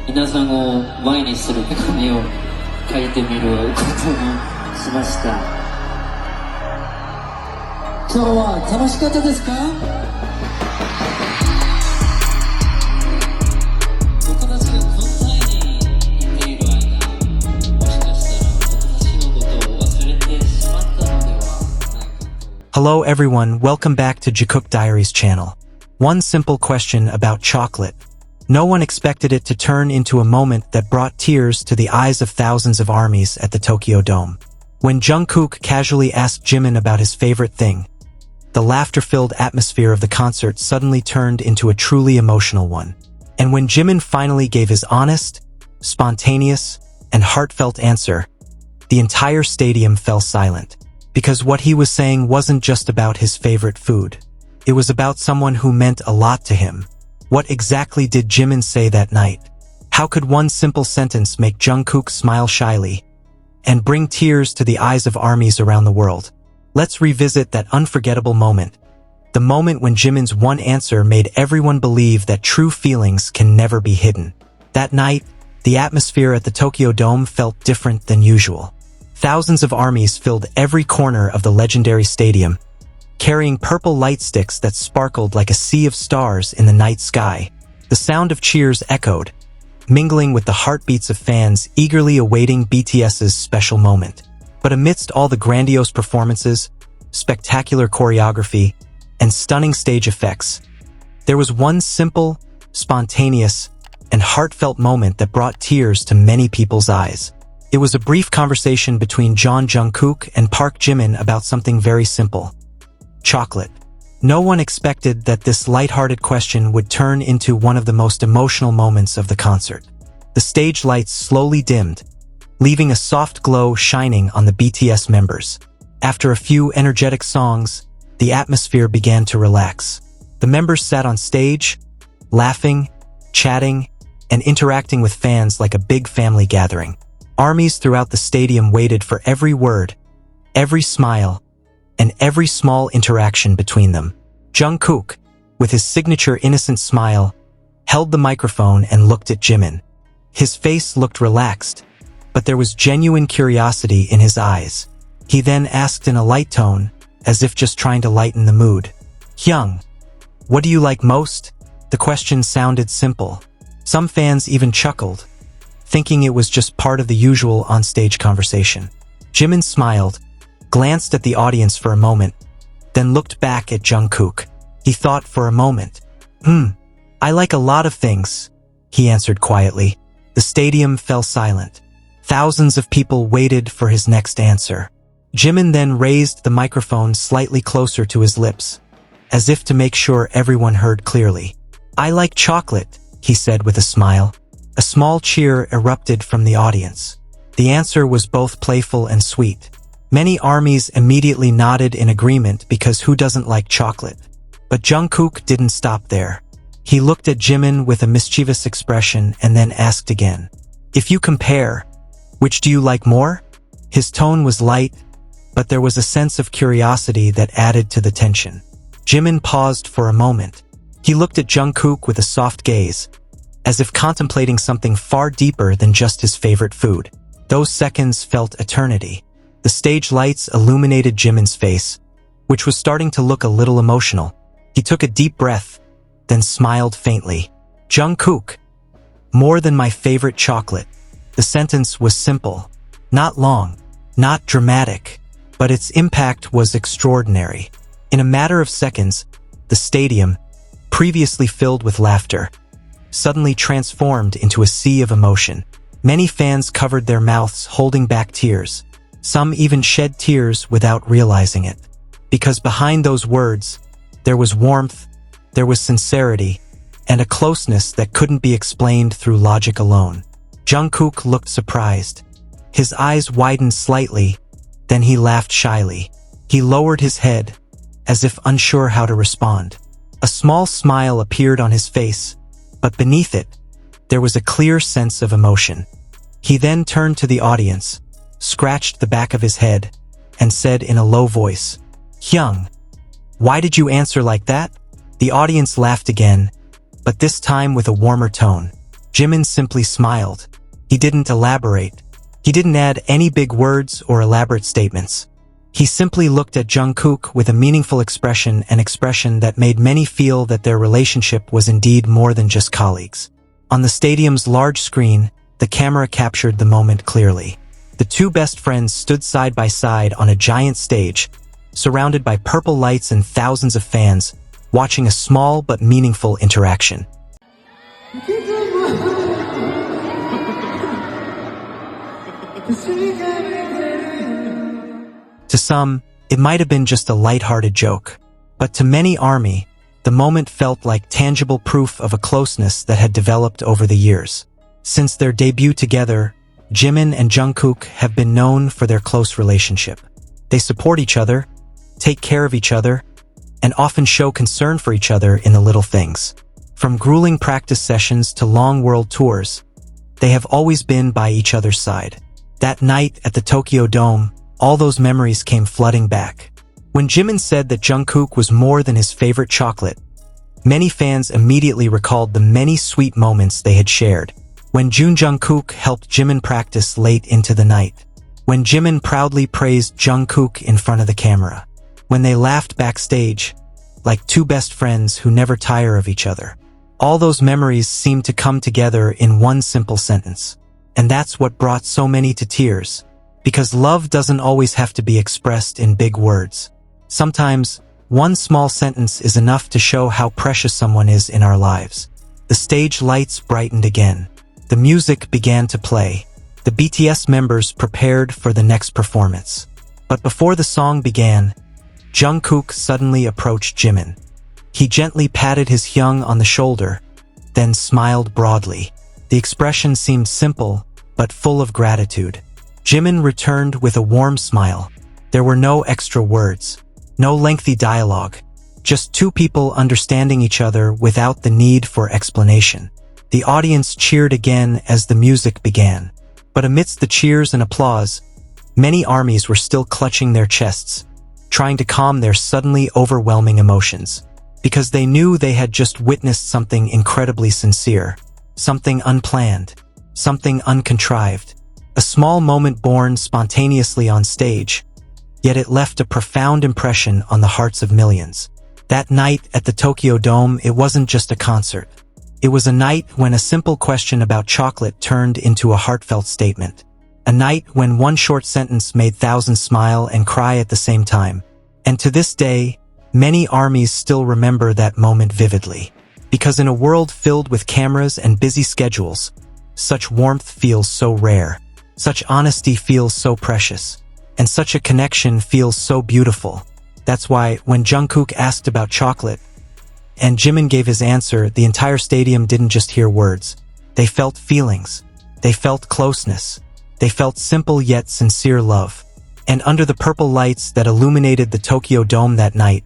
皆さんを前にする手紙を書いてみることにしました。今日は楽しかったですか？僕たちがこんなにいている間、もしかしたら僕たちのことを忘れてしまったのではないかと。 Hello everyone, welcome back to Jikook Diaries channel. One simple question about chocolate. No one expected it to turn into a moment that brought tears to the eyes of thousands of armies at the Tokyo Dome. When Jungkook casually asked Jimin about his favorite thing, the laughter-filled atmosphere of the concert suddenly turned into a truly emotional one. And when Jimin finally gave his honest, spontaneous, and heartfelt answer, the entire stadium fell silent. Because what he was saying wasn't just about his favorite food. It was about someone who meant a lot to him. What exactly did Jimin say that night? How could one simple sentence make Jungkook smile shyly and bring tears to the eyes of armies around the world? Let's revisit that unforgettable moment. The moment when Jimin's one answer made everyone believe that true feelings can never be hidden. That night, the atmosphere at the Tokyo Dome felt different than usual. Thousands of armies filled every corner of the legendary stadium, carrying purple light sticks that sparkled like a sea of stars in the night sky. The sound of cheers echoed, mingling with the heartbeats of fans eagerly awaiting BTS's special moment. But amidst all the grandiose performances, spectacular choreography, and stunning stage effects, there was one simple, spontaneous, and heartfelt moment that brought tears to many people's eyes. It was a brief conversation between Jungkook and Park Jimin about something very simple: chocolate. No one expected that this lighthearted question would turn into one of the most emotional moments of the concert. The stage lights slowly dimmed, leaving a soft glow shining on the BTS members. After a few energetic songs, the atmosphere began to relax. The members sat on stage, laughing, chatting, and interacting with fans like a big family gathering. Armies throughout the stadium waited for every word, every smile, and every small interaction between them. Jungkook, with his signature innocent smile, held the microphone and looked at Jimin. His face looked relaxed, but there was genuine curiosity in his eyes. He then asked in a light tone, as if just trying to lighten the mood, "Hyung, what do you like most?" The question sounded simple. Some fans even chuckled, thinking it was just part of the usual on-stage conversation. Jimin smiled, glanced at the audience for a moment, then looked back at Jungkook. He thought for a moment. I like a lot of things," he answered quietly. The stadium fell silent. Thousands of people waited for his next answer. Jimin then raised the microphone slightly closer to his lips, as if to make sure everyone heard clearly. "I like chocolate," he said with a smile. A small cheer erupted from the audience. The answer was both playful and sweet. Many armies immediately nodded in agreement because who doesn't like chocolate? But Jungkook didn't stop there. He looked at Jimin with a mischievous expression and then asked again, "If you compare, which do you like more?" His tone was light, but there was a sense of curiosity that added to the tension. Jimin paused for a moment. He looked at Jungkook with a soft gaze, as if contemplating something far deeper than just his favorite food. Those seconds felt eternity. The stage lights illuminated Jimin's face, which was starting to look a little emotional. He took a deep breath, then smiled faintly. "Jungkook, more than my favorite chocolate." The sentence was simple, not long, not dramatic, but its impact was extraordinary. In a matter of seconds, the stadium, previously filled with laughter, suddenly transformed into a sea of emotion. Many fans covered their mouths, holding back tears. Some even shed tears without realizing it. Because behind those words, there was warmth, there was sincerity, and a closeness that couldn't be explained through logic alone. Jungkook looked surprised. His eyes widened slightly, then he laughed shyly. He lowered his head, as if unsure how to respond. A small smile appeared on his face, but beneath it, there was a clear sense of emotion. He then turned to the audience, scratched the back of his head, and said in a low voice, "Hyung, why did you answer like that?" The audience laughed again, but this time with a warmer tone. Jimin simply smiled. He didn't elaborate. He didn't add any big words or elaborate statements. He simply looked at Jungkook with a meaningful expression, an expression that made many feel that their relationship was indeed more than just colleagues. On the stadium's large screen, the camera captured the moment clearly. The two best friends stood side by side on a giant stage, surrounded by purple lights and thousands of fans, watching a small but meaningful interaction. To some, it might have been just a lighthearted joke, but to many ARMY, the moment felt like tangible proof of a closeness that had developed over the years. Since their debut together, Jimin and Jungkook have been known for their close relationship. They support each other, take care of each other, and often show concern for each other in the little things. From grueling practice sessions to long world tours, they have always been by each other's side. That night at the Tokyo Dome, all those memories came flooding back. When Jimin said that Jungkook was more than his favorite chocolate, many fans immediately recalled the many sweet moments they had shared. When Jungkook helped Jimin practice late into the night. When Jimin proudly praised Jungkook in front of the camera. When they laughed backstage, like two best friends who never tire of each other. All those memories seemed to come together in one simple sentence. And that's what brought so many to tears. Because love doesn't always have to be expressed in big words. Sometimes, one small sentence is enough to show how precious someone is in our lives. The stage lights brightened again. The music began to play. The BTS members prepared for the next performance. But before the song began, Jungkook suddenly approached Jimin. He gently patted his Hyung on the shoulder, then smiled broadly. The expression seemed simple, but full of gratitude. Jimin returned with a warm smile. There were no extra words, no lengthy dialogue, just two people understanding each other without the need for explanation. The audience cheered again as the music began. But amidst the cheers and applause, many ARMYs were still clutching their chests, trying to calm their suddenly overwhelming emotions, because they knew they had just witnessed something incredibly sincere, something unplanned, something uncontrived, a small moment born spontaneously on stage, yet it left a profound impression on the hearts of millions. That night at the Tokyo Dome, it wasn't just a concert. It was a night when a simple question about chocolate turned into a heartfelt statement. A night when one short sentence made thousands smile and cry at the same time. And to this day, many ARMYs still remember that moment vividly. Because in a world filled with cameras and busy schedules, such warmth feels so rare. Such honesty feels so precious. And such a connection feels so beautiful. That's why, when Jungkook asked about chocolate, and Jimin gave his answer, the entire stadium didn't just hear words. They felt feelings. They felt closeness. They felt simple yet sincere love. And under the purple lights that illuminated the Tokyo Dome that night,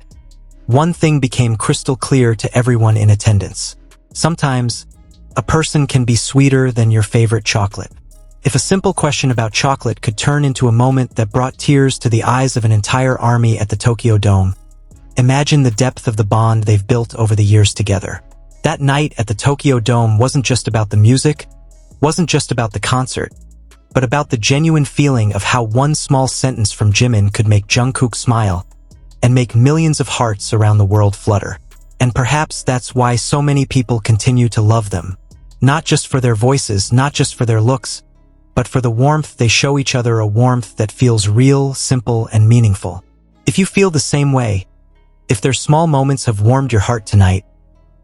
one thing became crystal clear to everyone in attendance. Sometimes, a person can be sweeter than your favorite chocolate. If a simple question about chocolate could turn into a moment that brought tears to the eyes of an entire ARMY at the Tokyo Dome, imagine the depth of the bond they've built over the years together. That night at the Tokyo Dome wasn't just about the music, wasn't just about the concert, but about the genuine feeling of how one small sentence from Jimin could make Jungkook smile and make millions of hearts around the world flutter. And perhaps that's why so many people continue to love them. Not just for their voices, not just for their looks, but for the warmth they show each other, a warmth that feels real, simple, and meaningful. If you feel the same way, if their small moments have warmed your heart tonight,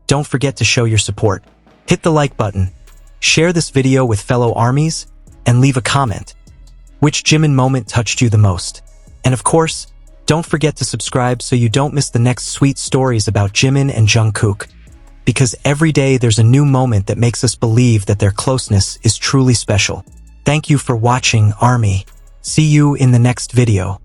don't forget to show your support. Hit the like button, share this video with fellow ARMYs, and leave a comment. Which Jimin moment touched you the most? And of course, don't forget to subscribe so you don't miss the next sweet stories about Jimin and Jungkook. Because every day there's a new moment that makes us believe that their closeness is truly special. Thank you for watching, ARMY. See you in the next video.